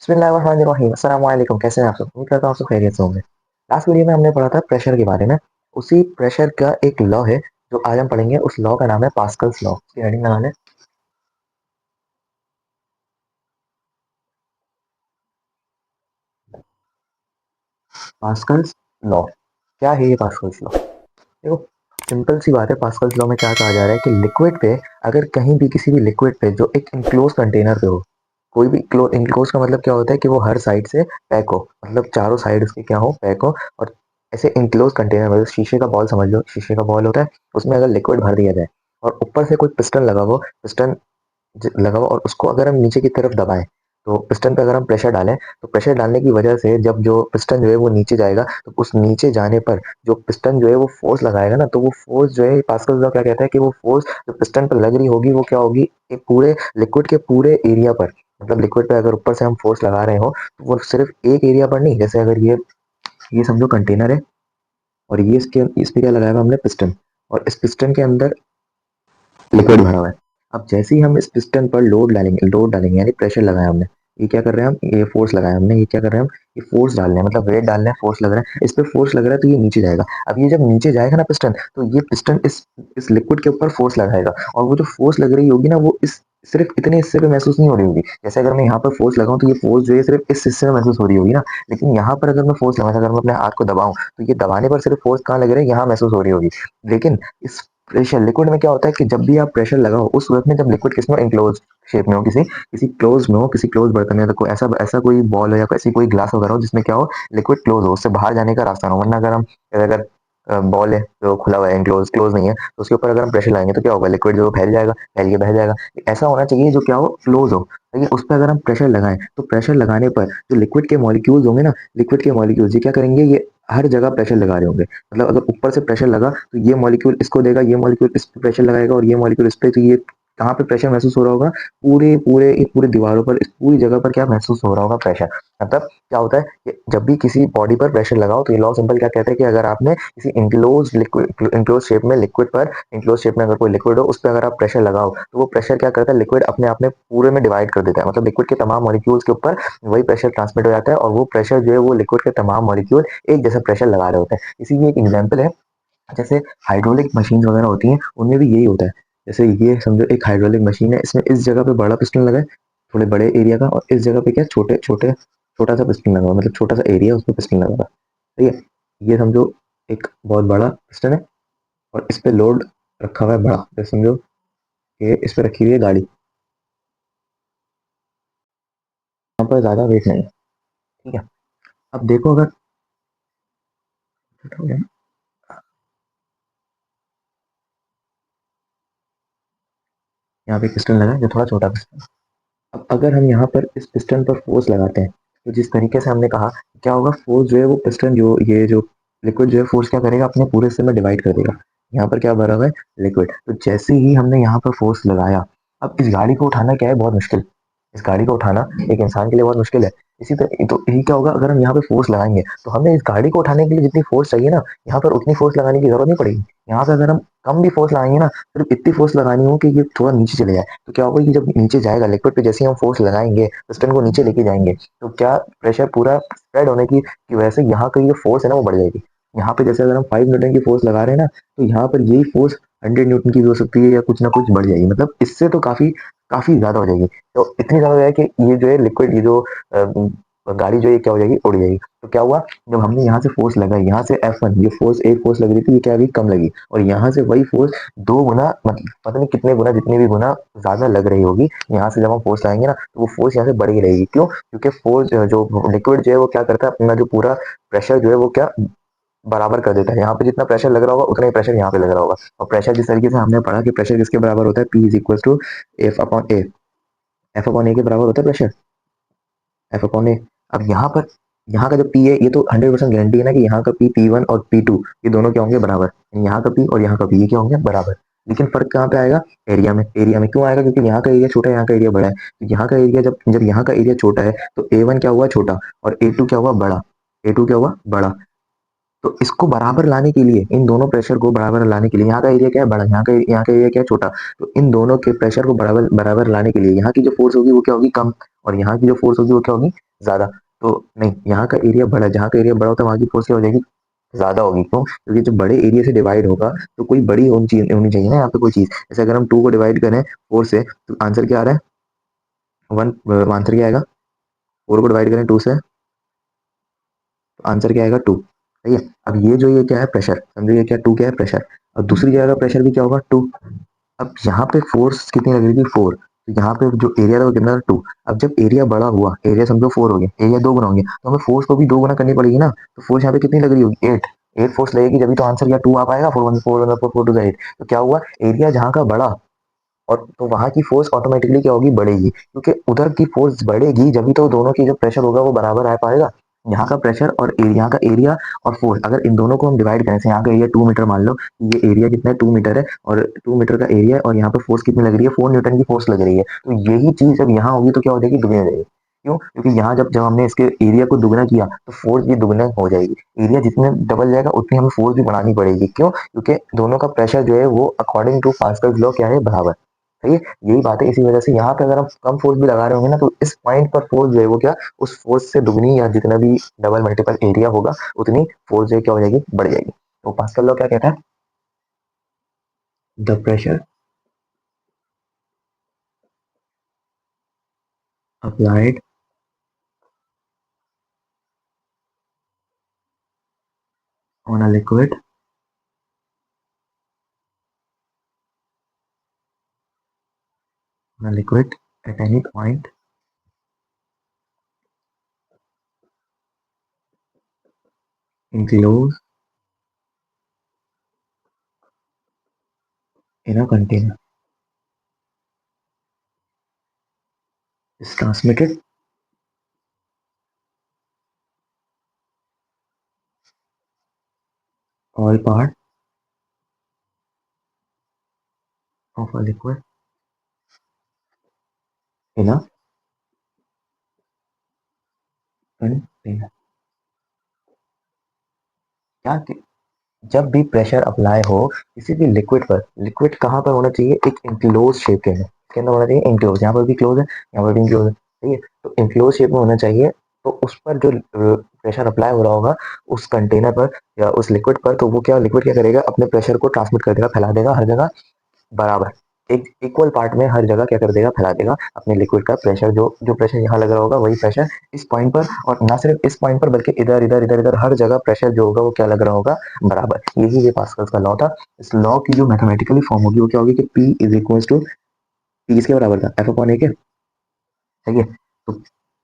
बिस्मिल्लाहिर्रहमानिर्रहीम अस्सलाम वालेकुम। कैसे हैं आप सब? उम्मीद करता हूँ आप सब खैरियत से होंगे। लास्ट वीडियो में हमने पढ़ा था प्रेशर के बारे में। उसी प्रेशर का एक लॉ है जो आज हम पढ़ेंगे। उस लॉ का नाम है पास्कल्स लॉ। उसकी हेडिंग लगा लें, पास्कल्स लॉ। क्या है ये पास्कल्स लॉ? देखो, सिंपल सी बात है। पास्कल्स लॉ में क्या कहा जा रहा है कि लिक्विड पे, अगर कहीं भी किसी भी लिक्विड पे जो एक इनक्लोज कंटेनर पे हो, कोई भी इनक्लोज का मतलब क्या होता है कि वो हर साइड से पैक हो, मतलब चारों साइड उसके क्या हो, पैक हो। और ऐसे इनक्लोज कंटेनर मतलब शीशे का बॉल समझ लो, शीशे का बॉल होता है, उसमें अगर लिक्विड भर दिया जाए और ऊपर से कोई पिस्टन लगा हो, पिस्टन लगाओ और उसको अगर हम नीचे की तरफ दबाएं, तो पिस्टन पे अगर हम प्रेशर डालें, तो प्रेशर डालने की वजह से जब जो पिस्टन जो है वो नीचे जाएगा, तो उस नीचे जाने पर जो पिस्टन जो है वो फोर्स लगाएगा ना, तो वो फोर्स जो है पास्कल लॉ क्या कहता है कि वो फोर्स जो पिस्टन पर लग रही होगी वो क्या होगी, एक पूरे लिक्विड के पूरे एरिया पर। मतलब लिक्विड पे अगर ऊपर से हम फोर्स लगा रहे हो, तो वो सिर्फ एक एरिया पर नहीं। जैसे अगर ये समझो कंटेनर है और ये इसके इस पे क्या लगाया हुआ हमने, पिस्टन। और इस पिस्टन के अंदर लिक्विड भरा हुआ है। अब जैसे ही हम इस पिस्टन पर लोड डालेंगे यानी प्रेशर लगाया हमने, ये क्या कर रहे हैं हम, ये फोर्स लगाया हमने, ये क्या कर रहे हैं हम, ये फोर्स डाल रहे हैं, मतलब वेट डाल रहे हैं, फोर्स लग रहा है, इस पे फोर्स लग रहा है, तो ये नीचे जाएगा। अब ये जब नीचे जाएगा ना पिस्टन, तो ये पिस्टन इस लिक्विड के ऊपर फोर्स लगाएगा, और वो जो फोर्स लग रही होगी ना, वो इस सिर्फ इतने हिस्से पे महसूस नहीं हो रही होगी। जैसे अगर मैं यहाँ पर फोर्स लगाऊं, तो ये फोर्स जो है सिर्फ इस हिस्से में महसूस हो रही होगी ना। लेकिन यहाँ पर अगर मैं फोर्स लगाऊं, अगर मैं अपने हाथ को दबाऊं, तो ये दबाने पर सिर्फ फोर्स कहाँ लग रहा है, यहाँ महसूस हो रही होगी। लेकिन इस प्रेशर लिक्विड में क्या होता है कि जब भी आप प्रेशर लगाओ, उस वक्त में जब लिक्विड किसमें इनक्लोज शेप में हो, किसी किसी क्लोज में हो, किसी क्लोज बर्तन में, तो कोई ऐसा ऐसा कोई बॉल हो या ऐसी कोई ग्लास वगैरह हो जिसमें क्या हो, लिक्विड क्लोज हो, उससे बाहर जाने का रास्ता ना हो। वरना अगर बॉल है जो खुला हुआ है, क्लोज क्लोज नहीं है, तो उसके ऊपर अगर हम प्रेशर लगाएंगे तो क्या होगा, लिक्विड जो फैल जाएगा, फैल के बह जाएगा। ऐसा होना चाहिए जो क्या हो, क्लोज हो। लेकिन उस पर अगर हम प्रेशर लगाएं, तो प्रेशर लगाने पर जो लिक्विड के मॉलिक्यूल्स होंगे ना, लिक्विड के मॉलिक्यूल्स ये क्या करेंगे, ये हर जगह प्रेशर लगा रहे होंगे। मतलब अगर ऊपर से प्रेशर लगा, तो ये मॉलिक्यूल इसको देगा, ये मॉलिक्यूल इस पे प्रेशर लगाएगा, और ये मॉलिक्यूल इस पे, तो ये कहाँ पे प्रेशर महसूस हो रहा होगा, पूरे पूरे इस पूरी दीवारों पर, इस पूरी जगह पर क्या महसूस हो रहा होगा, प्रेशर। मतलब क्या होता है कि जब भी किसी बॉडी पर प्रेशर लगाओ, तो ये लॉ सिंपल क्या कहता है कि अगर आपने किसी इंक्लोज लिक्विड, इंक्लोज शेप में लिक्विड पर, इंक्लोज शेप में अगर कोई लिक्विड हो, उस पर अगर आप प्रेशर लगाओ, तो वो प्रेशर क्या करता है, लिक्विड अपने आप में पूरे में डिवाइड कर देता है। मतलब लिक्विड के तमाम मॉलिक्यूल्स के ऊपर वही प्रेशर ट्रांसमिट हो जाता है, और वो प्रेशर जो है वो लिक्विड के तमाम मॉलिक्यूल एक जैसा प्रेशर लगा रहे होते हैं। इसी की एक एग्जाम्पल है, जैसे हाइड्रोलिक मशीन वगैरह होती हैं, उनमें भी यही होता है। जैसे ये समझो एक हाइड्रोलिक मशीन है, इसमें इस जगह पे बड़ा पिस्टन लगा है, थोड़े बड़े एरिया का, और इस जगह पे क्या छोटे छोटे छोटा सा पिस्टन लगा हुआ है, मतलब छोटा सा एरिया उसमें पिस्टन लगा हुआ है। ठीक है, ये समझो एक बहुत बड़ा पिस्टन है, और इस पे लोड रखा हुआ है बड़ा। जैसे समझो कि इस पे रखी हुई है गाड़ी, यहाँ पर ज्यादा वेट नहीं है। ठीक है, अब देखो अगर यहाँ पे पिस्टन लगा है जो थोड़ा छोटा पिस्टन। अब अगर हम यहाँ पर इस पिस्टन पर फोर्स लगाते हैं, तो जिस तरीके से हमने कहा, क्या होगा, फोर्स जो है वो पिस्टन जो ये जो लिक्विड जो है फोर्स क्या करेगा, अपने पूरे हिस्से में डिवाइड कर देगा। यहाँ पर क्या भरा हुआ है, लिक्विड। तो जैसे ही हमने यहाँ पर फोर्स लगाया, अब इस गाड़ी को उठाना क्या है, बहुत मुश्किल। इस गाड़ी को उठाना एक इंसान के लिए बहुत मुश्किल है। इसी तरह तो यही क्या होगा, अगर हम यहाँ पे फोर्स लगाएंगे, तो हमें इस गाड़ी को उठाने के लिए जितनी फोर्स चाहिए ना, यहाँ पर उतनी फोर्स लगाने की जरूरत नहीं पड़ेगी। यहाँ पे अगर हम कम भी फोर्स लगाएंगे ना, सिर्फ इतनी फोर्स लगानी हो कि ये थोड़ा नीचे चले जाए, तो क्या होगा कि जब नीचे जाएगा लिक्विड पे, जैसे ही हम फोर्स लगाएंगे, पिस्टन को नीचे लेके जाएंगे, तो क्या प्रेशर पूरा स्प्रेड होने की वजह से यहाँ का ये फोर्स है ना वो बढ़ जाएगी। यहाँ पे जैसे अगर हम 5 न्यूटन की फोर्स लगा रहे हैं ना, तो यहाँ पर यही फोर्स 100 न्यूटन की भी हो सकती है, या कुछ ना कुछ बढ़ जाएगी। मतलब इससे तो काफी काफी ज्यादा हो जाएगी। तो इतनी ज्यादा हो जाएगी कि ये जो है लिक्विड, ये जो गाड़ी जो है क्या हो जाएगी, उड़ जाएगी। तो क्या हुआ, जब हमने यहाँ से फोर्स लगाई, यहाँ से F1, ये फोर्स एक फोर्स लग रही थी, ये क्या अभी कम लगी, और यहाँ से वही फोर्स 2 गुना, मतलब पता नहीं कितने गुना, जितनी भी गुना ज्यादा लग रही होगी, यहाँ से जब हम फोर्स लगाएंगे ना, तो वो फोर्स यहाँ से बढ़ ही रहेगी। क्यों? क्योंकि फोर्स जो लिक्विड जो है वो क्या करता है, अपना जो पूरा प्रेशर जो है वो क्या बराबर कर देता है। यहाँ पे जितना प्रेशर लग रहा होगा, उतना ही प्रेशर यहाँ पे लग रहा होगा। और प्रेशर जिस तरीके से हमने पढ़ा कि प्रेशर किसके बराबर होता है, P is equal to F upon A. F upon A के बराबर होता है प्रेशर, एफ अपॉन ए। अब यहाँ पर, यहाँ का जो पी है, ये तो 100% गारंटी है ना कि यहाँ का पी, P1 और P2, ये दोनों क्या होंगे, बराबर। यहाँ का पी और यहाँ का पी, ये क्या होंगे, बराबर। लेकिन फर्क कहाँ पे आएगा, एरिया में। एरिया में क्यों आएगा, क्योंकि यहाँ का एरिया छोटा है, यहाँ का एरिया बड़ा है। तो यहाँ का एरिया, जब जब यहाँ का एरिया छोटा है, तो A1 क्या हुआ, छोटा, और A2 क्या हुआ, बड़ा। A2 क्या हुआ, बड़ा। तो इसको बराबर लाने के लिए, इन दोनों प्रेशर को बराबर लाने के लिए, यहाँ का एरिया क्या है बड़ा, यहाँ का एरिया क्या है छोटा, तो इन दोनों के प्रेशर को बराबर बराबर लाने के लिए यहाँ की जो फोर्स होगी वो क्या होगी कम, और यहाँ की जो फोर्स होगी वो क्या होगी ज्यादा। तो नहीं, यहाँ का एरिया बड़ा, जहाँ का एरिया बड़ा होता है वहाँ की फोर्स क्या हो जाएगी ज्यादा होगी। क्यों? क्योंकि जब बड़े एरिया से डिवाइड होगा तो कोई बड़ी होनी चाहिए ना यहाँ पे कोई चीज। जैसे अगर हम 2 को डिवाइड करें 4 से तो आंसर क्या आ रहा है 1, आंसर क्या आएगा 4 को डिवाइड करें 2 से तो आंसर क्या आएगा 2। सही है। अब ये क्या है प्रेशर, समझो ये क्या 2 क्या है प्रेशर, और दूसरी जगह का प्रेशर भी क्या होगा 2। अब यहाँ पे फोर्स कितनी लग रही थी 4, तो यहाँ पे जो एरिया था वो कितना था 2। अब जब एरिया बड़ा हुआ, एरिया समझो 4 हो गया, एरिया 2 गुना हो गया, तो हमें फोर्स को भी 2 गुना करनी पड़ेगी ना। तो फोर्स यहाँ पे कितनी लग रही होगी 8, 8 फोर्स लगेगी जब तो आंसर क्या 2 आ पाएगा, 4 1 4 4 4 2 8। तो क्या हुआ एरिया जहाँ का बड़ा, और तो वहां की फोर्स ऑटोमेटिकली क्या होगी बढ़ेगी, क्योंकि उधर की फोर्स बढ़ेगी जब तो दोनों की जो प्रेशर होगा वो बराबर आ पाएगा। यहाँ का प्रेशर और यहाँ का एरिया और फोर्स अगर इन दोनों को हम डिवाइड करें, यहाँ का एरिया 2 मीटर मान लो, ये एरिया कितना है 2 मीटर है, और 2 मीटर का एरिया है, और यहाँ पे फोर्स कितनी लग रही है 4 न्यूटन की फोर्स लग रही है। तो यही चीज जब यहाँ होगी तो क्या हो जाएगी दुगनी हो जाएगी। क्यों? क्योंकि यहाँ जब जब हमने इसके एरिया को दुगना किया तो फोर्स भी दुगना हो जाएगी। एरिया जितने डबल जाएगा उतनी हमें फोर्स भी बढ़ानी पड़ेगी। क्यों? क्योंकि दोनों का प्रेशर जो है वो अकॉर्डिंग टू पास्कल्स लॉ क्या है बराबर। सही है। यही बात है, इसी वजह से यहाँ पे अगर हम कम फोर्स भी लगा रहे होंगे ना तो इस पॉइंट पर फोर्स जो है वो क्या उस फोर्स से दुगनी या जितना भी डबल मल्टीपल एरिया होगा उतनी फोर्स जो है क्या हो जाएगी बढ़ जाएगी। तो पास्कल लॉ क्या कहता है the pressure applied on a liquid at any point enclosed in a container is transmitted all part of a liquid in a container। क्या जब भी प्रेशर अप्लाई हो किसी भी लिक्विड पर, लिक्विड कहाँ पर होना चाहिए एक इंक्लोज शेप के अंदर, इसके अंदर होना चाहिए इंक्लोज, यहाँ पर भी क्लोज है यहाँ पर भी इंक्लोज है। ठीक है। तो इंक्लोज शेप में होना चाहिए। तो उस पर जो प्रेशर अप्लाई हो रहा होगा उस कंटेनर पर या उस लिक्विड पर, तो वो क्या लिक्विड क्या करेगा अपने प्रेशर को ट्रांसमिट कर देगा, फैला देगा हर जगह बराबर। एक इक्वल पार्ट में हर जगह क्या कर देगा फैला देगा अपने लिक्विड का प्रेशर, जो जो प्रेशर यहाँ लग रहा होगा वही प्रेशर इस पॉइंट पर, और ना सिर्फ इस पॉइंट पर बल्कि इधर इधर इधर इधर हर जगह प्रेशर जो होगा वो क्या लग रहा होगा बराबर। यही ये पास्कल्स का लॉ था। इस लॉ की जो मैथमेटिकली फॉर्म होगी वो क्या होगी कि P is equal to P किसके बराबर था F अपॉन ए के। ठीक है। तो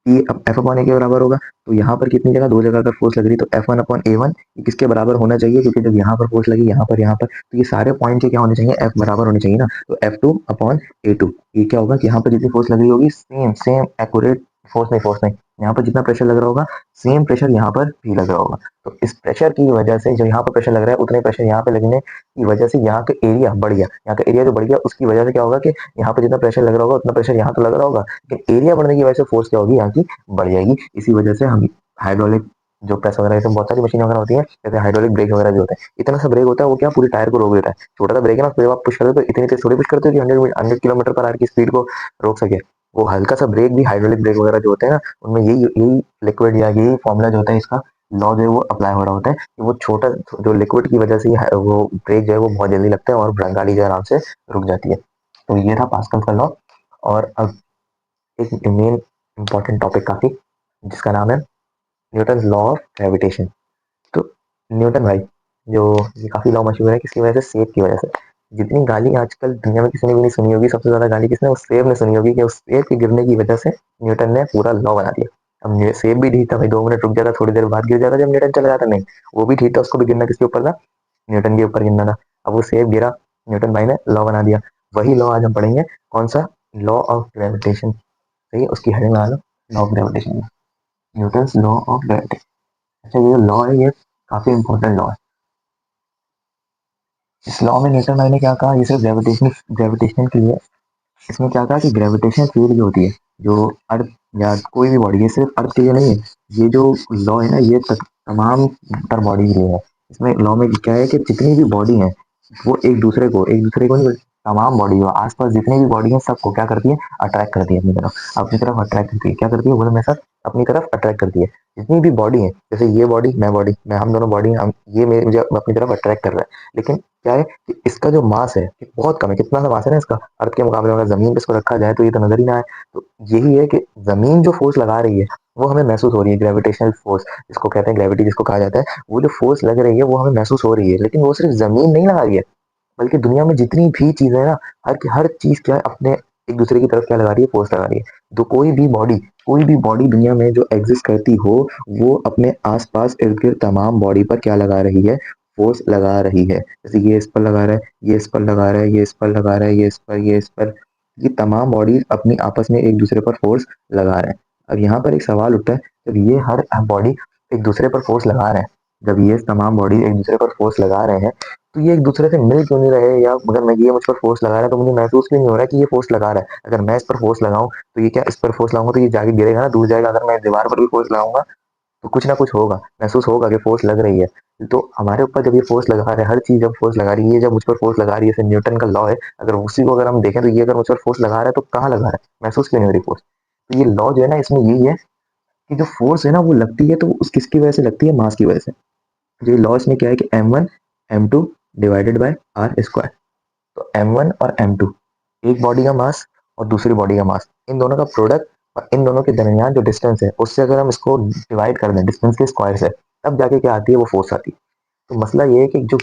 P अब F अपॉन ए के बराबर होगा, तो यहाँ पर कितनी जगह दो जगह अगर फोर्स लग रही तो F1 अपॉन A1 ये किसके बराबर होना चाहिए, क्योंकि जब यहाँ पर फोर्स लगी यहाँ पर तो ये सारे पॉइंट के क्या होने चाहिए F बराबर होने चाहिए ना। तो F2 अपॉन A2 ये क्या होगा कि यहाँ पर जितनी फोर्स लग रही होगी सेम सेम एक्यूरेट फोर्स नहीं, यहाँ पर जितना प्रेशर लग रहा होगा सेम प्रेशर यहाँ पर भी लग रहा होगा। तो इस प्रेशर की वजह से जो यहाँ पर प्रेशर लग रहा है उतने प्रेशर यहाँ पे लगने की वजह से यहाँ का एरिया बढ़ गया, यहाँ का एरिया जो बढ़ गया उसकी वजह से क्या होगा कि यहाँ पर जितना प्रेशर लग रहा होगा उतना प्रेशर यहाँ तो लग रहा होगा, लेकिन एरिया बढ़ने की वजह से फोर्स क्या होगी यहाँ की बढ़ जाएगी। इसी वजह से हम हाइड्रोलिक जो प्रेस वगैरह तो बहुत सारी मशीन वगैरह होती है, जैसे हाइड्रोलिक ब्रेक वगैरह भी होता है, इतना सा ब्रेक होता है वो क्या पूरी टायर को रोक देता है। छोटा सा ब्रेक है ना, उसको जब आप पुश करते हो तो इतनी तेज थोड़ी पुश करते हो कि 100 किलोमीटर पर आवर की स्पीड को रोक सके। वो हल्का सा ब्रेक भी हाइड्रोलिक ब्रेक वगैरह जो होते हैं ना उनमें यही यही लिक्विड या यही फॉर्मूला जो होता है इसका लॉ जो है वो अप्लाई हो रहा होता है कि वो छोटा जो लिक्विड की वजह से वो ब्रेक जो है वो बहुत जल्दी लगता है और गाड़ी जो है आराम से रुक जाती है। तो ये था पास्कल का लॉ। और अब एक मेन इंपॉर्टेंट टॉपिक काफी, जिसका नाम है न्यूटन लॉ ऑफ ग्रेविटेशन। तो न्यूटन भाई जो ये काफी लॉ मशहूर है किसकी वजह से सेब की वजह से। जितनी गाली आजकल दुनिया में किसी ने भी नहीं सुनी होगी, सबसे ज्यादा गाली किसने उस सेब ने सुनी होगी कि उस सेब के गिरने की वजह से न्यूटन ने पूरा लॉ बना दिया। अब सेब भी ठीक था भाई, 2 मिनट रुक जाता थोड़ी देर बाद गिर जाता जब न्यूटन चला जाता, नहीं वो भी ठीक था, उसको भी गिरना किसके ऊपर था न्यूटन के ऊपर गिरना था। अब वो सेब गिरा, न्यूटन भाई ने लॉ बना दिया। वही लॉ आज हम पढ़ेंगे, कौन सा लॉ ऑफ ग्रेविटेशन। सही है, उसकी हेडिंग लगा लो law of gravitation, Newton law of gravitation. अच्छा ये लॉ है ये काफी इंपॉर्टेंट लॉ है। इस लॉ में न्यूटन भाई ने क्या कहा, ये सिर्फ ग्रेविटेशन के लिए इसमें क्या कहा कि ग्रेविटेशनल फील्ड जो होती है, जो अर्थ या कोई भी बॉडी, ये सिर्फ अर्थ के लिए नहीं है, ये जो लॉ है ना, ये तमाम तर बॉडी के लिए है। इसमें लॉ में क्या है कि जितनी भी बॉडी है वो एक दूसरे को नहीं, तमाम बॉडी हो आसपास जितनी भी बॉडी है सबको क्या करती है, अट्रैक्ट करती है अपनी तरफ अट्रैक्ट करती है। क्या करती है वो हमेशा अपनी तरफ अट्रैक्ट करती है। जितनी भी बॉडी है, जैसे ये बॉडी मैं हम दोनों बॉडी, हम ये मुझे अपनी तरफ अट्रैक्ट कर रहा है, लेकिन क्या है कि इसका जो मास है ये बहुत कम है। कितना सा मास है ना इसका अर्थ के मुकाबले में, अगर जमीन पे इसको रखा जाए तो ये तो नजर ही ना आए। तो यही है कि जमीन जो फोर्स लगा रही है वो हमें महसूस हो रही है, ग्रेविटेशनल फोर्स जिसको कहते हैं, ग्रेविटी जिसको कहा जाता है, वो जो फोर्स लग रही है वो हमें महसूस हो रही है। लेकिन वो सिर्फ जमीन नहीं लगा रही है, बल्कि दुनिया में जितनी भी चीजें है ना, हर चीज क्या है, अपने एक दूसरे की तरफ क्या लगा रही है, फोर्स लगा रही है। तो कोई भी बॉडी दुनिया में जो एग्जिस्ट करती हो, वो अपने आसपास इर्द गिर्द तमाम बॉडी पर क्या लगा रही है, फोर्स लगा रही है। जैसे ये इस पर लगा रहा है, ये इस पर लगा रहा है, ये इस पर लगा रहा है, ये इस पर, ये तमाम बॉडी अपनी आपस में एक दूसरे पर फोर्स लगा रहे हैं। अब यहाँ पर एक सवाल उठता है, जब ये हर बॉडी एक दूसरे पर फोर्स लगा रहे हैं, जब ये तमाम बॉडी एक दूसरे पर फोर्स लगा रहे हैं, तो ये एक दूसरे से मिल क्यों नहीं रहे? या अगर मैं ये मुझ पर फोर्स लगा रहा है तो मुझे महसूस क्यों नहीं हो रहा है कि ये फोर्स लगा रहा है? अगर मैं इस पर फोर्स लगाऊं तो ये क्या, इस पर फोर्स लगाऊंगा तो ये जाके गिरेगा ना, दूर जाएगा। अगर मैं दीवार पर भी फोर्स लगाऊंगा तो कुछ ना कुछ होगा, महसूस होगा कि फोर्स लग रही है। तो हमारे ऊपर जब ये फोर्स लगा रहा है, हर चीज जब फोर्स लगा रही है, ये जब मुझ पर फोर्स लगा रही है, जैसे न्यूटन का लॉ है, अगर उसी को अगर हम देखें तो ये अगर मुझ पर फोर्स लगा रहा है तो कहाँ लगा रहा है, महसूस क्यों नहीं हो रही फोर्स? तो ये लॉ जो है ना, इसमें यही है कि जो फोर्स है ना वो लगती है, तो उस किसकी वजह से लगती है, मास की वजह से। जो लॉ इसमें क्या है कि M1 M2 divided by are square. तो M1 और M2, एक बॉडी का मास और दूसरी बॉडी का मास, इन दोनों का प्रोडक्ट, और इन दोनों के दरमियान जो डिस्टेंस है उससे अगर हम इसको डिवाइड कर दें डिस्टेंस के स्क्वायर से, तब जाके क्या आती है, वो फोर्स आती है। तो मसला ये है कि जो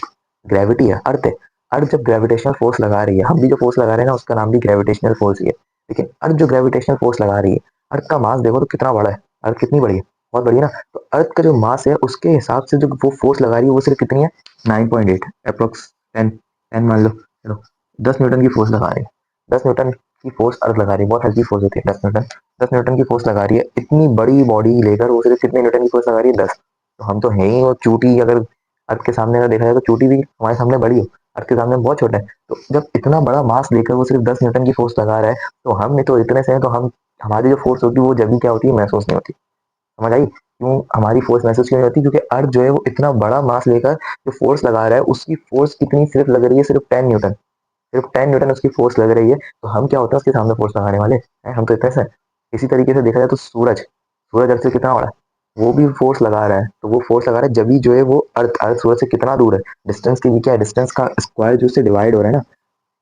ग्रेविटी है, अर्थ है, अर्थ जब ग्रेविटेशनल फोर्स लगा रही है, हम भी जो फोर्स लगा रहे हैं ना उसका नाम भी ग्रेविटेशनल फोर्स ही है। लेकिन अर्थ जो ग्रेविटेशनल फोर्स लगा रही है, अर्थ का मास देखो तो कितना बड़ा है, अर्थ कितनी बड़ी है, बहुत बड़ी है ना। तो अर्थ का जो मास है उसके हिसाब से जो वो फोर्स लगा रही है वो सिर्फ कितनी है, 9.8 अप्रोक्स, 10 मान लो, चलो 10 न्यूटन की फोर्स लगा रही है। 10 न्यूटन की फोर्स अर्थ लगा रही है, बहुत हल्की फोर्स होती है 10 न्यूटन। 10 न्यूटन की फोर्स लगा रही है, इतनी बड़ी बॉडी लेकर वो सिर्फ कितने न्यूटन की फोर्स लगा रही है, 10। तो हम तो हैं ही वो चूटी, अगर अर्थ के सामने अगर देखा जाए तो चोटी भी हमारे सामने बड़ी है, अर्थ के सामने बहुत छोटा है। तो जब इतना बड़ा मास लेकर वो सिर्फ 10 न्यूटन की फोर्स लगा रहा है, तो हम नहीं तो इतने से हैं, तो हम, हमारी जो फोर्स होती है वो जब भी क्या होती है, महसूस नहीं होती। समझ आई क्यों हमारी फोर्स महसूस क्यों नहीं होती? क्योंकि अर्थ जो है वो इतना बड़ा मास लेकर जो फोर्स लगा रहा है, उसकी फोर्स कितनी सिर्फ लग रही है, सिर्फ 10 न्यूटन, सिर्फ 10 न्यूटन उसकी फोर्स लग रही है। तो हम क्या होता है उसके सामने फोर्स लगाने वाले हैं? हम तो इतने से हैं। इसी तरीके से देखा जाए तो सूरज, सूरज अर्थ से कितना बड़ा है, वो भी फोर्स लगा रहा है। तो वो फोर्स लगा रहा है जब भी जो है वो अर्थ सूरज से कितना दूर है, डिस्टेंस की भी क्या है, डिस्टेंस का स्क्वायर जो उससे डिवाइड हो रहा है ना।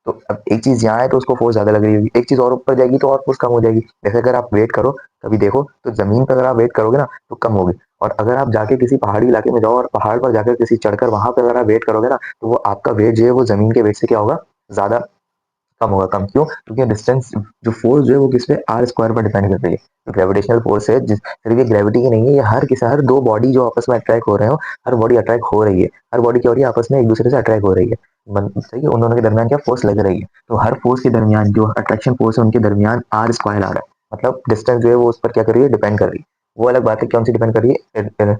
तो अब एक चीज यहाँ है तो उसको फोर्स ज्यादा लग रही होगी, एक चीज और ऊपर जाएगी तो और फोर्स कम हो जाएगी। जैसे अगर आप वेट करो, कभी देखो तो जमीन पर अगर आप वेट करोगे ना तो कम होगी, और अगर आप जाके किसी पहाड़ी इलाके में जाओ और पहाड़ पर जाकर किसी चढ़कर वहां पर अगर आप वेट करोगे ना, तो वो आपका वेट जो है वो जमीन के वेट से क्या होगा, ज्यादा कम होगा। कम क्यों? क्योंकि डिस्टेंस, जो फोर्स जो है वो किस पे, आर स्क्वायर पर डिपेंड कर रही है। जो ग्रेविटेशनल फोर्स है, जिस सिर्फ ये ग्रेविटी की नहीं है, ये हर दो बॉडी जो आपस में अट्रैक्ट हो रहे हो, हर बॉडी अट्रैक्ट हो रही है, हर बॉडी क्या हो रही है, आपस में एक दूसरे से अट्रैक्ट हो रही है। सही है, उन दोनों के दरमियान क्या फोर्स लग रही है। तो हर फोर्स के दरमियान जो अट्रैक्शन फोर्स है उनके दरमियान आर स्क्वायर आ रहा है, मतलब डिस्टेंस जो है वो उस पर क्या कर रही है, डिपेंड कर रही है। वो अलग बात है कौन सी डिपेंड कर रही है,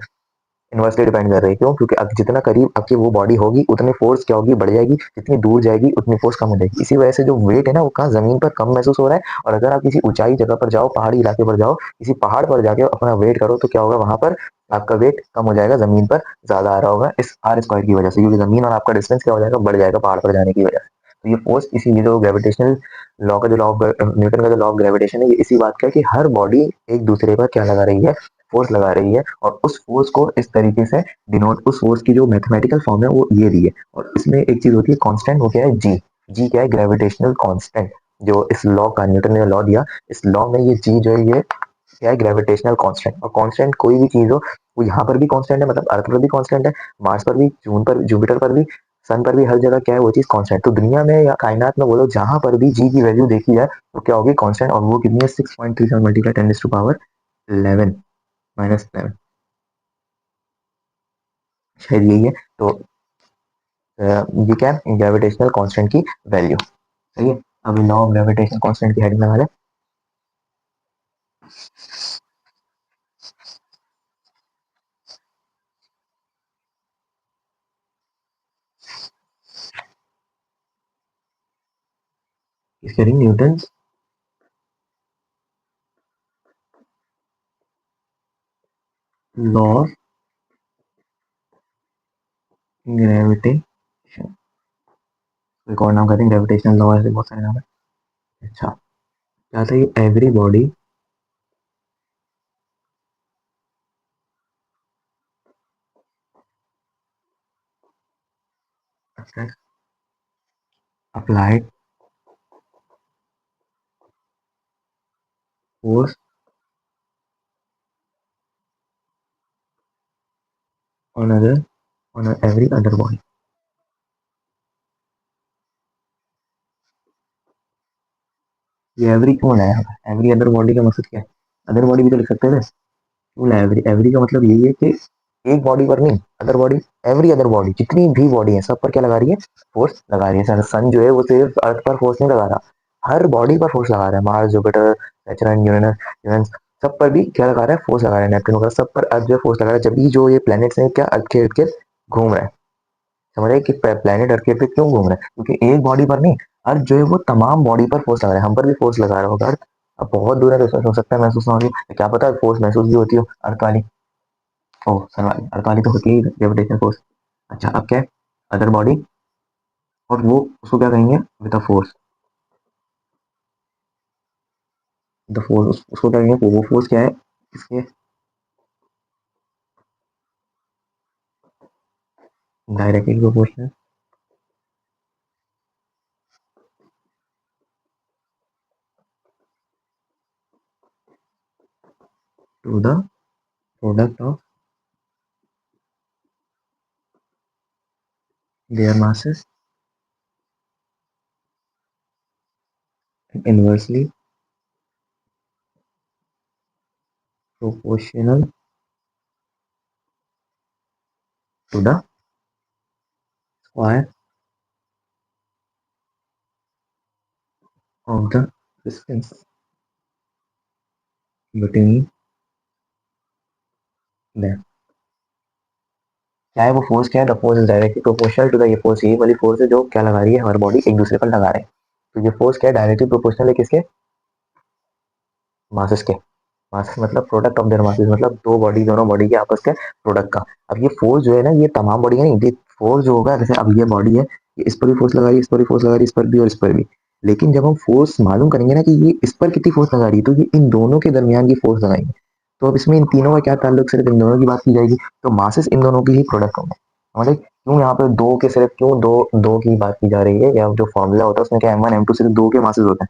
इन्वर्सली डिपेंड कर रही है। क्यों? क्योंकि अब जितना करीब आपकी वो बॉडी होगी उतनी फोर्स क्या होगी, बढ़ जाएगी, जितनी दूर जाएगी उतनी फोर्स कम हो जाएगी। इसी वजह से जो वेट है ना वो कहाँ, जमीन पर कम महसूस हो रहा है। और अगर आप किसी ऊंचाई जगह पर जाओ, पहाड़ी इलाके पर जाओ, किसी पहाड़ पर जाके अपना वेट करो, तो क्या होगा, वहां पर आपका वेट कम हो जाएगा, जमीन पर ज्यादा आ रहा होगा, इस आर स्क्वायर की वजह से। क्योंकि जमीन और आपका डिस्टेंस क्या हो जाएगा, बढ़ जाएगा पहाड़ पर जाने की वजह से। तो ये फोर्स, इसीलिए जो ग्रेविटेशनल लॉ का जो लॉ ऑफ न्यूटन का जो लॉ ऑफ ग्रेविटेशन है, ये इसी बात का है कि हर बॉडी एक दूसरे पर क्या लगा रही है, फोर्स लगा रही है। और उस फोर्स को इस तरीके से डिनोट, उस फोर्स की जो मैथमेटिकल फॉर्म है वो ये दी है। और इसमें एक चीज होती है कांस्टेंट, वो क्या है, जी। जी क्या है, ग्रेविटेशनल कांस्टेंट। जो इस लॉ का न्यूटन ने लॉ दिया, इस लॉ में ये जी जो है ये क्या है, ग्रेविटेशनल कांस्टेंट। और कांस्टेंट कोई भी चीज हो, वो यहाँ पर भी कांस्टेंट है, मतलब अर्थ पर भी कांस्टेंट है, मार्स पर भी, जून पर, जुपिटर पर भी, सन पर भी, हर जगह क्या है, वो चीज कांस्टेंट। तो दुनिया में या कायनात में बोलो जहां पर भी जी की वैल्यू देखी जाए तो क्या होगी, कांस्टेंट। और वो कितनी है, 6.37 मल्टीप्लाई 10 टू पावर 11 -11, शायद यही है। तो ये क्या है, ग्रेविटेशनल कांस्टेंट की वैल्यू। सही है। अब लॉ ऑफ ग्रेविटेशनल कांस्टेंट की हेडिंग लगा ले। इज कह रही न्यूटन लॉ ऑफ ग्रेविटेशन। एक और नाम कहते हैं ग्रेविटेशनल लॉ, ऐसे बहुत सारे नाम है। अच्छा, क्या था ये? Every body applied force on other on every other body. ये एवरी क्यों लाया? एवरी अदर बॉडी का मकसद क्या है? अदर बॉडी भी तो लिख सकते थे। क्यों लाया एवरी? एवरी का मतलब यही है कि एक बॉडी पर नहीं, other body, every other body, जितनी भी बॉडी है सब पर क्या लगा रही है? फोर्स लगा रही है। सन जो है वो सिर्फ अर्थ पर फोर्स नहीं लगा रहा, हर बॉडी पर फोर्स लगा रहा है। मार्स, जुपिटर, सैटर्न, यूरेनस, सब पर भी क्या लगा रहा है? फोर्स लगा रहा है। नेपच्यून वगैरह सब पर अर्थ जो है फोर्स लगा रहा है। जब भी जो ये प्लैनेट्स हैं क्या अर्थ के इर्द गिर्द घूम रहे हैं। समझ रहे हैं कि प्लैनेट अर्थ के इर्द गिर्द क्यों घूम रहे हैं? क्योंकि एक बॉडी पर नहीं, अर्थ जो है वो तमाम बॉडी पर फोर्स लगा रहा है। हम पर भी फोर्स लगा रहा होगा अर्थ। अब बहुत दूर है तो हो सकता है महसूस ना होगी, क्या पता फोर्स महसूस भी होती हो अर्थ वाली। ओ सन वाली, अर्थ वाली तो होती है ग्रेविटेशनल फोर्स। अच्छा, अब क्या है? अदर बॉडी, और वो उसको क्या कहेंगे? With the force. The force उसको क्या कहेंगे? वो फोर्स क्या है इसके? Directly proportional to the product of their masses, inversely proportional to the square of the distance between them. क्या है वो फोर्स? क्या है? The force is directly proportional to the, ये फोर्स यही वाली फोर्स है जो क्या लगा रही है? हमारी बॉडी एक दूसरे पर लगा रहे हैं। तो ये फोर्स क्या है? डायरेक्टली प्रोपोर्शनल है किसके? मासेस के। मासेस मतलब प्रोडक्ट ऑफ देयर मासेस, मतलब दो बॉडी, दोनों बॉडी के आपस के प्रोडक्ट का। अब ये फोर्स जो है ना, ये तमाम बॉडी का नहीं, ये फोर्स जो होगा, जैसे अब ये बॉडी है, ये इस पर भी फोर्स लगा रही है, इस पर भी फोर्स लगा रही है, इस पर भी और इस पर भी। लेकिन जब हम फोर्स मालूम करेंगे ना कि ये इस पर कितनी फोर्स लगा रही है, तो ये इन दोनों के दरमियान की फोर्स लगाएंगे। तो अब इसमें इन तीनों का क्या ताल्लुक? सिर्फ इन दोनों की बात की जाएगी, तो मासेस इन दोनों की ही प्रोडक्ट होंगे। मतलब क्यों यहाँ पे दो के, सिर्फ क्यों दो, दो की बात की जा रही है? या जो फॉर्मूला होता है उसमें क्या M1 M2 सिर्फ दो के मासेस होते हैं।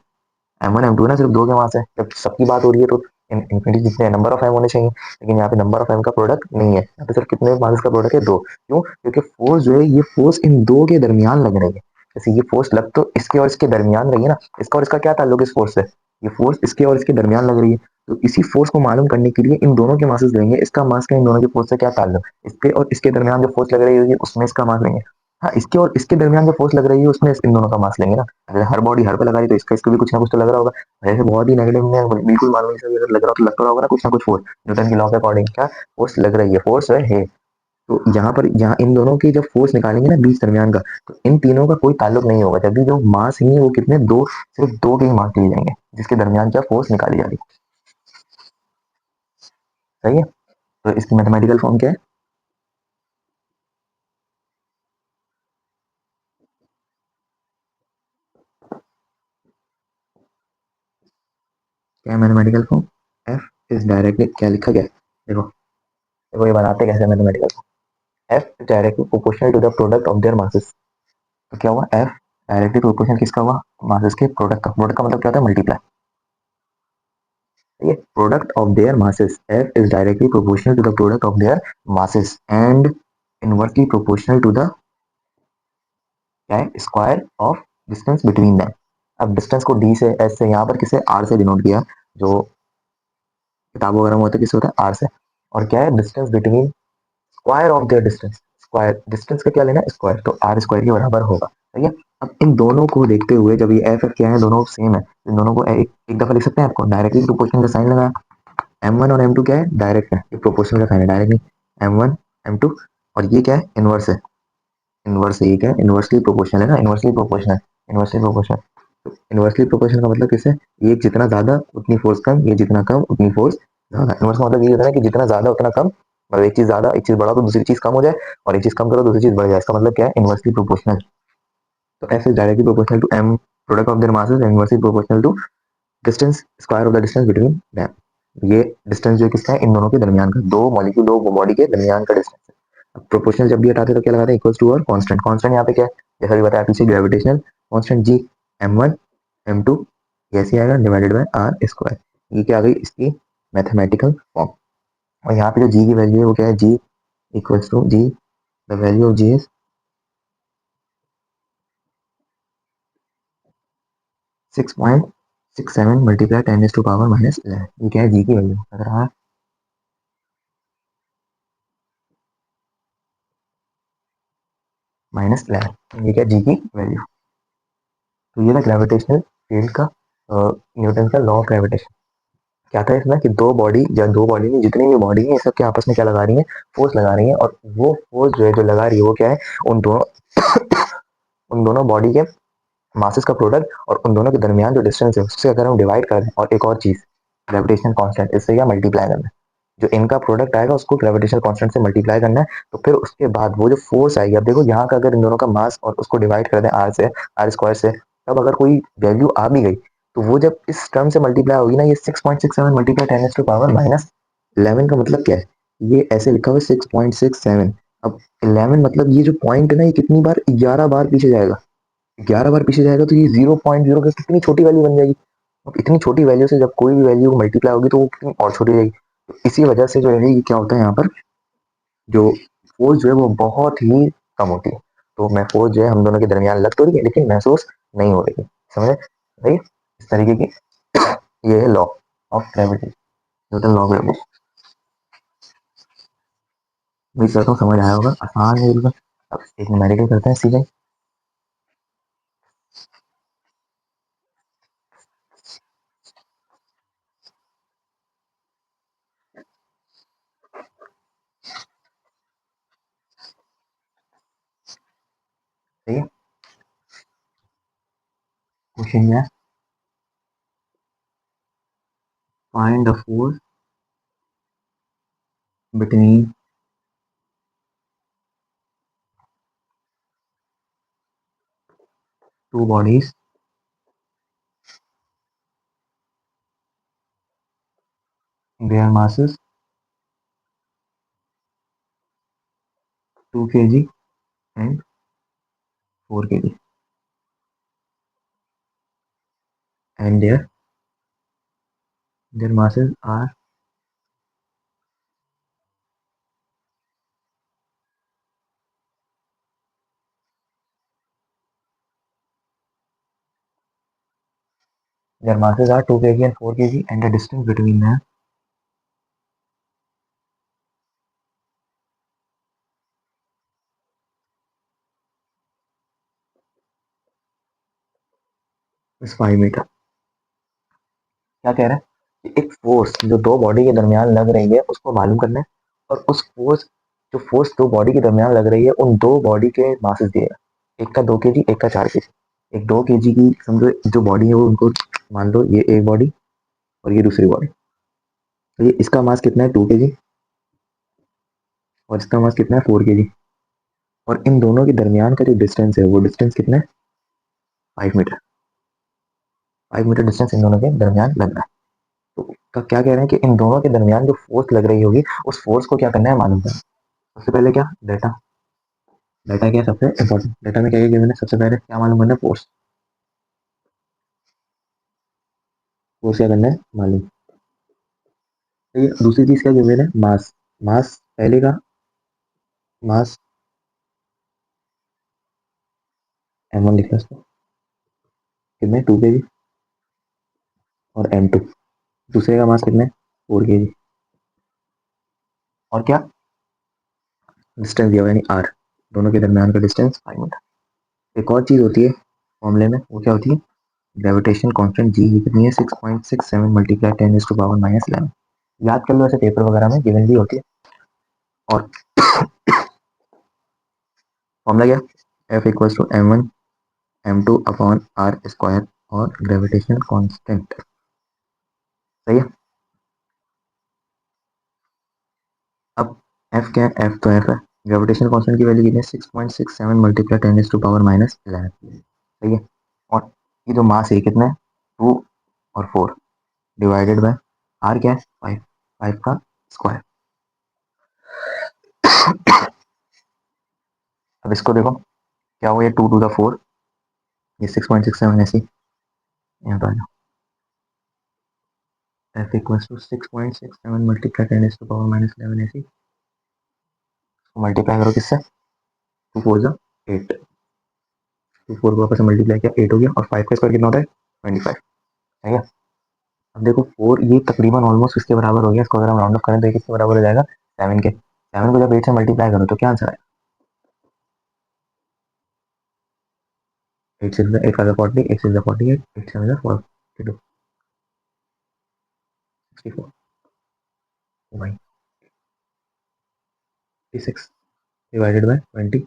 M1 M2 है ना, सिर्फ दो के मास है। जब सबकी बात हो रही है तो इन्फिनिटी जितने नंबर ऑफ एम होने चाहिए, लेकिन यहाँ पे नंबर ऑफ एम का प्रोडक्ट नहीं है, यहाँ पे सिर्फ कितने मास का प्रोडक्ट है? दो। क्यों? क्योंकि फोर्स जो है ये फोर्स इन दो के दरमियान लग रही है। जैसे ये फोर्स लग तो इसके और इसके दरमियान रही है ना, इसका और इसका क्या ताल्लुक है इस फोर्स से? ये फोर्स इसके और इसके दरमियान लग रही है। तो इसी फोर्स को मालूम करने के लिए इन दोनों के मासेस लेंगे, इसका मास का इन दोनों के फोर्स से क्या ताल्लुक, इसके और इसके दरमियान जो फोर्स लग रही होगी उसमें इसका मास लेंगे। हाँ, इसके और इसके दरमियान जो फोर्स लग रही है उसमें इन दोनों का मास लेंगे ना। अगर हर बॉडी हर पे लगा रही तो इसका इसको भी कुछ ना कुछ तो लग रहा होगा। ऐसे बहुत ही नेगेटिव में बिल्कुल मालूम नहीं, सर अगर लग रहा तो लगता होगा ना कुछ फोर्स, न्यूटन की लॉ के अकॉर्डिंग क्या फोर्स लग रही है, फोर्स है। तो यहाँ पर, यहाँ इन दोनों की जब फोर्स निकालेंगे ना बीच दरमियान का, तो इन तीनों का कोई ताल्लुक नहीं होगा। जब भी जो मास ही वो कितने, दो, सिर्फ दो के ही मास लिए जाएंगे जिसके दरमियान क्या फोर्स निकाली जा रही है। सही है? तो इसकी मैथमेटिकल फॉर्म क्या है? क्या है mathematical form? F is directly, क्या लिखा गया है देखो, देखो ये बनाते कैसे mathematical form. F is directly proportional to the product of their masses. तो क्या हुआ? एफ डायरेक्टली प्रोपोर्शनल किसका हुआ? मासेस के प्रोडक्ट का। प्रोडक्ट का मतलब क्या होता है? मल्टीप्लाई। ठीक है, product of their masses, F is directly proportional to the product of their masses and inversely proportional to the क्या है? Square of distance between them. अब डिस्टेंस को डी से, एस से, यहाँ पर किसे आर से डिनोट किया, जो किताबों वगैरह में होता है किससे होता है? आर से। और क्या है? Distance between, square of their distance, square distance का क्या लेना है? स्क्वायर, तो आर स्क्वायर के बराबर होगा। ठीक है। अब इन दोनों को देखते हुए, जब ये एफ एफ क्या है, दोनों सेम है, इन दोनों को एक दफा लिख सकते हैं आपको डायरेक्टली प्रोपोर्शनल का साइन लगाया। M1 और M2 क्या है? डायरेक्ट है, ये प्रोपोर्शनल का साइन है, डायरेक्ट नहीं। M1 M2, और ये क्या है? इनवर्स है। इनवर्स है, ये क्या है? इनवर्सली प्रोपोर्शनल है ना, इनवर्सली प्रोपोर्शनल, इनवर्सली प्रोपोर्शनल। तो इनवर्सली प्रोपोर्शनल का मतलब किससे, ये जितना ज्यादा उतनी फोर्स कम, ये जितना कम उतनी फोर्स ज्यादा। इनवर्स का मतलब ये होता है कि जितना ज्यादा उतना कम, मतलब एक चीज ज्यादा एक चीज बढ़ाओ तो दूसरी चीज कम हो जाए, और एक चीज कम करो दूसरी चीज बढ़ जाए, इसका मतलब क्या है, इनवर्सली प्रोपोर्शनल। तो F is directly proportional to M product of their masses, inversely proportional to distance square of the distance between them. ये डिस्टेंस जो किसका है, इन दोनों के दरमियान का, दो मॉलिक्यूल दो बॉडी के दरमियान का डिस्टेंस है। अब प्रोपोर्शनल जब भी हटाते हैं तो क्या लगाते हैं, इक्वल्स टू और कांस्टेंट। कांस्टेंट यहाँ पे क्या है, जैसा भी बताया पीछे, ग्रेविटेशनल कांस्टेंट जी, m1 m2 कैसे आएगा, डिवाइडेड बाय आर स्क्वायर। ये क्या आ गई इसकी मैथमेटिकल फॉर्म। और यहाँ पे जो जी की वैल्यू है वो क्या है, G equals to G, the value of G is 6.67 multiply 10⁻⁻11। ये क्या है, जी की वैल्यू अगर हाँ -11, ये क्या है, जी की वैल्यू। तो ये था ग्रेविटेशनल फील्ड का, न्यूटन का लॉ ऑफ ग्रेविटेशन। क्या था इसमें कि दो बॉडी या दो बॉडी में जितनी भी बॉडी है सब के आपस में क्या लगा रही है, फोर्स लगा रही है, और वो फोर्स जो है जो लगा रही है वो क्या है, उन दोनों उन दोनों बॉडी के मासेस का प्रोडक्ट, और उन दोनों के दरमियान जो डिस्टेंस है उससे अगर हम डिवाइड करें, और एक और चीज ग्रेविटेशनल कांस्टेंट, इससे क्या मल्टीप्लाई करना है, जो इनका प्रोडक्ट आएगा उसको ग्रेविटेशनल कांस्टेंट से मल्टीप्लाई करना है। तो फिर उसके बाद वो जो फोर्स आएगी, अब देखो यहाँ का अगर इन दोनों का मास और उसको डिवाइड कर दें आर से, आर स्क्वायर से, तब अगर कोई वैल्यू आ भी गई तो वो जब इस टर्म से मल्टीप्लाई होगी ना, ये 6.67 मल्टीप्लाई 10⁻⁻11 का मतलब क्या है, ये ऐसे लिखा हुआ है 6.67। अब 11 मतलब ये जो पॉइंट है ना, ये कितनी बार, 11 बार पीछे जाएगा, 11 बार पीछे जाएगा, तो ये 0.0 की कितनी छोटी वैल्यू बन जाएगी। अब इतनी छोटी वैल्यू से जब कोई भी वैल्यू मल्टीप्लाई होगी तो वो कितनी और छोटी रहेगी। तो इसी वजह से जो है ये क्या होता है यहाँ पर, जो फोर्स जो है वो बहुत ही कम होती है। तो मैं फोर्स जो है हम दोनों के दरमियान लग तो रही है लेकिन महसूस नहीं हो रही है, समझे भाई, इस तरीके की ये है law of gravity, Newton law of gravity. उम्मीद करता हूँ समझ आया होगा, आसान है बिल्कुल। अब एक न्यूमेरिकल करते हैं सीधे। ठीक है, क्वेश्चन में find the force between two bodies their masses 2 kg and 4 kg and their masses are, their masses are 2 kg and 4 kg and the distance between them is 5 metre. क्या कह रहा है कि एक फोर्स जो दो बॉडी के दरमियान लग रही है उसको मालूम करना है, और उस फोर्स, जो फोर्स दो बॉडी के दरमियान लग रही है उन दो बॉडी के मासेस दिए, एक का 2 kg एक का 4 kg। एक 2 kg की समझो जो बॉडी है वो उनको मान लो, ये एक बॉडी और ये दूसरी बॉडी। तो ये इसका मास कितना है, 2 kg, और इसका मास कितना है, 4 kg। और इन दोनों के दरमियान का जो डिस्टेंस है वो डिस्टेंस कितना है, 5 मीटर। 5 मीटर डिस्टेंस इन दोनों के दरमियान लग रहा है। तो क्या कह रहे हैं कि इन दोनों के दरमियान जो फोर्स लग रही होगी उस फोर्स को क्या करना है, मालूम करना है। सबसे पहले क्या, डाटा, डाटा क्या है सबसे इंपॉर्टेंट, डाटा में क्या है गिवन है, सबसे पहले क्या मालूम करना है, फोर्स। फोर्स क्या करना है, मालूम। ठीक है, दूसरी चीज क्या गिवन है, मास। मास पहले का मास m1 लिखा है इसको, कितने 2 kg, और m2 दूसरे का मास कितना है, 4 kg। और क्या, डिस्टेंस दिया हुआ यानी r, दोनों के दरमियान का डिस्टेंस 5 मीटर। एक और चीज होती है फॉर्मूले में, वो क्या होती है, ग्रेविटेशन कांस्टेंट जी कितनी है, 6.67 मल्टीप्लाई 10⁻⁻11। याद कर लो, ऐसे पेपर वगैरह में गिवन भी होती है। और फॉर्मूला क्या, F equals to m1 m2 upon R square. और ग्रेविटेशनल कांस्टेंट। सही है। अब एफ क्या है? एफ तो एफ है। ग्रेविटेशनल कांस्टेंट की वैल्यू कितनी है? 6.67 मल्टीप्लाई 10⁻⁻11। सही है। और ये जो मास है कितना है? 2 और 4 डिवाइडेड बाय आर क्या है? 5। 5 का स्क्वायर। अब इसको देखो क्या हुआ, ये 2 टू द 4, ये 6.67 ऐसी यहाँ पर एफ इक्वल्स टू 6.67 मल्टीप्लाई 10⁻⁻11 ऐसी। मल्टीप्लाई करो किससे? 2 4 जा 8, 2 4 को आपस में मल्टीप्लाई किया 8 हो गया, और 5 का स्क्वायर कितना होता है? 25। ठीक है। अब देखो 4 ये तकरीबन ऑलमोस्ट इसके बराबर हो गया, इसको अगर हम राउंड अप करें तो ये किसके बराबर हो जाएगा? 7 के। 7 को जब 8 से मल्टीप्लाई करो तो क्या आंसर आएगा? 8 6 8 5 40, 8 6 48, 8 7 42, 64 बाई 6 डिवाइडेड बाय 25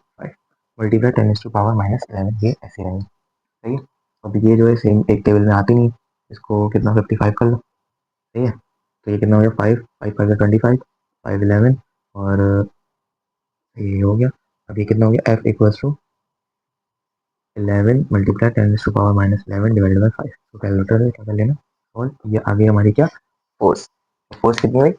मल्टीप्लाई 10⁻⁻11, ये ऐसे रहेंगे। सही है। अब ये जो है सेम एक टेबल में आती नहीं, इसको कितना 55 कर लो। ठीक है। तो ये कितना हो गया? 5 5 5 25, 5 11, और ये हो गया। अब ये कितना हो गया? F equals to 11 multiply 10⁻⁻11 divided by 5। तो कैलकुलेटर में क्या कर लेना, और ये आ गई हमारी क्या? फोर्स। फोर्स कितनी हुई?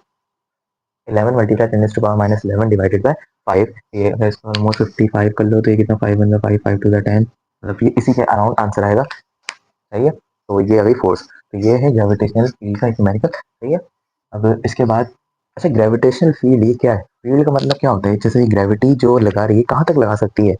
11 मल्टीप्लाई 10⁻⁻11 डिवाइडेड बाय 5। ये अगर इसको ऑलमोस्ट 55 कर लो तो ये कितना? 5 बन 5 5 टू द 10, मतलब ये इसी के अराउंड आंसर आएगा। सही है। तो ये अभी फोर्स, तो ये है ग्रेविटेशनल फील्ड का एक न्यूमेरिकल। सही है। अब इसके बाद, अच्छा ग्रेविटेशनल फील्ड ये क्या है? फील्ड का मतलब क्या होता है? जैसे ग्रेविटी जो लगा रही है कहाँ तक लगा सकती है?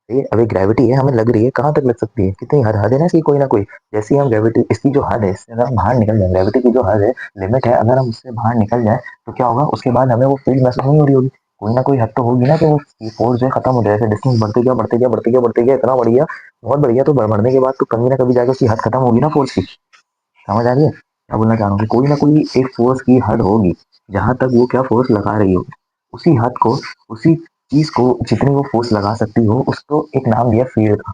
ये अभी ग्रेविटी है हमें लग रही है, कहाँ तक लग सकती है? कितनी हद हद है ना इसकी कोई ना कोई। जैसे ही हम ग्रेविटी, इसकी जो हद है इससे अगर हम बाहर निकल जाए, ग्रेविटी की जो हद है, लिमिट है, अगर हम उससे बाहर निकल जाए तो क्या होगा? उसके बाद हमें वो फील्ड महसूस नहीं हो रही होगी। कोई ना कोई हद तो होगी ना कि वो फोर्स जो है खत्म हो जाए। जैसे डिस्टेंस बढ़ते गया बढ़ते गया बढ़ते गया बढ़ते गया, इतना बढ़ गया, बहुत बढ़ गया, तो बढ़ने के बाद तो कभी ना कभी जाकर उसकी हद खत्म होगी ना फोर्स की। समझ आ रही है क्या बोलना चाह रहा हूँ? कि कोई ना कोई एक फोर्स की हद होगी जहां तक वो क्या फोर्स लगा रही होगी, उसी हद को, उसी चीज को जितनी वो फोर्स लगा सकती हो उसको एक नाम दिया फील्ड का।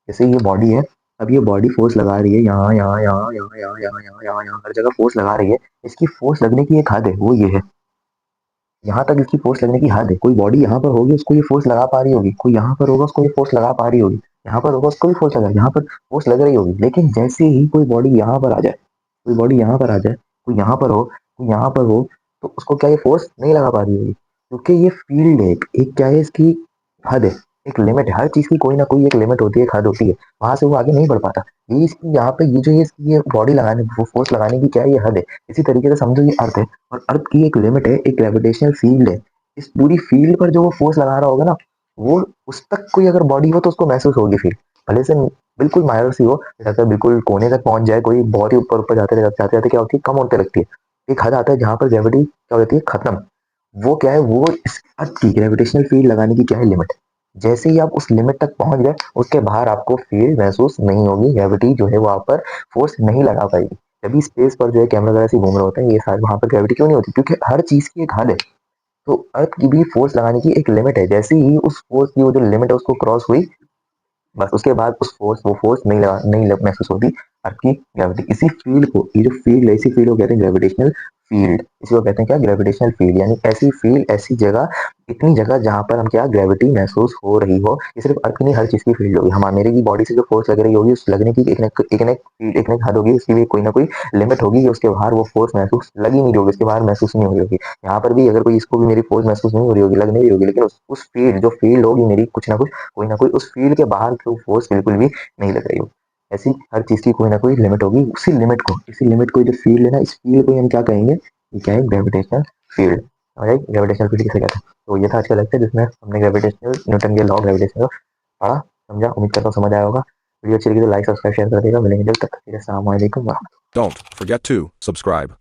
जैसे ये बॉडी है, अब ये बॉडी फोर्स लगा रही है यहाँ यहाँ यहाँ यहाँ यहाँ यहाँ यहाँ यहाँ यहाँ हर जगह फोर्स लगा रही है। इसकी फोर्स लगने की एक हद है, वो ये है। यहाँ तक इसकी फोर्स लगने की हद है। कोई बॉडी यहाँ पर होगी उसको ये फोर्स लगा पा रही होगी, कोई यहाँ पर होगा उसको ये फोर्स लगा पा रही होगी, यहाँ पर होगा उसको भी फोर्स लगा, यहाँ पर फोर्स लग रही होगी। लेकिन जैसे ही कोई बॉडी यहाँ पर आ जाए, कोई बॉडी यहाँ पर आ जाए, कोई यहाँ पर हो, कोई यहाँ पर हो, तो उसको क्या ये फोर्स नहीं लगा पा रही होगी, क्योंकि ये फील्ड है। एक क्या है इसकी हद है, एक लिमिट है। हर चीज की कोई ना कोई एक लिमिट होती है, एक हद होती है, वहां से वो आगे नहीं बढ़ पाता। ये इसकी यहाँ पे ये जो ये इसकी ये बॉडी लगाने, वो फोर्स लगाने की क्या है? ये हद है। इसी तरीके से समझो ये अर्थ है, और अर्थ की एक लिमिट है, एक ग्रेविटेशनल फील्ड है। इस पूरी फील्ड पर जो वो फोर्स लगा रहा होगा ना, वो उस तक कोई अगर बॉडी हो तो उसको महसूस होगी फील, भले से बिल्कुल माइनर सी हो, जैसे बिल्कुल कोने तक पहुंच जाए कोई, बहुत ही ऊपर ऊपर जाते जाते जाते क्या होती है? कम होने लगती है। एक हद आता है जहां पर ग्रेविटी क्या होती है? खत्म। वो क्या है? वो इस अर्थ की ग्रेविटेशनल फील्ड लगाने की क्या है? लिमिट। जैसे ही आप उस लिमिट तक पहुंच गए, उसके बाहर आपको फील्ड महसूस नहीं होगी, ग्रेविटी जो है वहां पर फोर्स नहीं लगा पाएगी। जब स्पेस पर जो है कैमरा वगैरह से घूम रहे होते हैं ये सारे, वहां पर ग्रेविटी क्यों नहीं होती? क्योंकि हर चीज की एक हद है। तो अर्थ की भी फोर्स लगाने की एक लिमिट है। जैसे ही उस फोर्स की वो जो लिमिट है उसको क्रॉस हुई, बस उसके बाद उस फोर्स, वो फोर्स नहीं महसूस होती अर्थ की ग्रेविटी। इसी फील्ड को, ये जो फील्ड है, इसी फील्ड को कहते हैं ग्रेविटेशनल फील्ड। इसी को कहते हैं क्या? Gravitational field. यानी ऐसी फील्ड, ऐसी जगह, इतनी जगह जहां पर हम क्या ग्रेविटी महसूस हो रही हो। ये सिर्फ अर्थ की नहीं, हर चीज की फील्ड होगी। हमारे मेरे की बॉडी से जो फोर्स लग रही होगी, उस लगने की एक न एक हद होगी, उसकी भी कोई ना कोई लिमिट होगी। उसके बाहर वो फोर्स महसूस लगी नहीं होगी, उसके बाहर महसूस नहीं हो रही होगी। यहाँ पर भी अगर कोई, इसको भी मेरी फोर्स महसूस नहीं हो रही होगी, लग नहीं रही होगी, लेकिन उस फील्ड, जो फील्ड होगी मेरी, कुछ ना कुछ, कोई ना कोई उस फील्ड के बाहर की फोर्स बिल्कुल भी नहीं लग रही होगी। ऐसी हर चीज की कोई ना कोई लिमिट होगी। उसी लिमिट को, इसी लिमिट को जो फील्ड है ना, इस फील्ड को हम क्या कहेंगे? ये क्या है? Gravitational field. ग्रेविटेशनल फील्ड किसे कहते हैं? तो ये था आज का लेक्चर जिसमें हमने ग्रेविटेशनल, न्यूटन के लॉ ऑफ ग्रेविटेशन को पढ़ा, समझा। उम्मीद करता हूँ समझ आया होगा। वीडियो अच्छी लगी तो लाइक सब्सक्राइब शेयर कर देगा। मिलेंगे जल्द तक। अस्सलाम वालेकुम। Don't forget to subscribe.